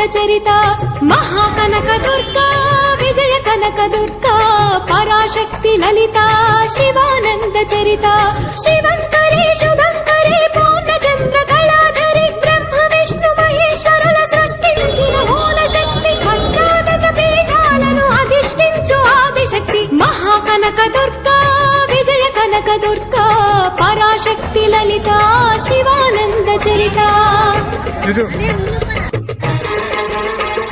చరిత మహాకనక దుర్గా విజయ కనక దుర్గా పరాశక్తి లలిత శివానంద చరిత శివంకరి శుభంకరి పూర్ణచంద్ర కళాధరి బ్రహ్మ విష్ణు మహేశ్వరుల సృష్టించిన మూల శక్తి అష్టాదశ పీఠాలను అధిష్ఠించు ఆదిశక్తి మహాకనక దుర్గా విజయ కనక దుర్గా పరాశక్తి లలిత శివానంద చరిత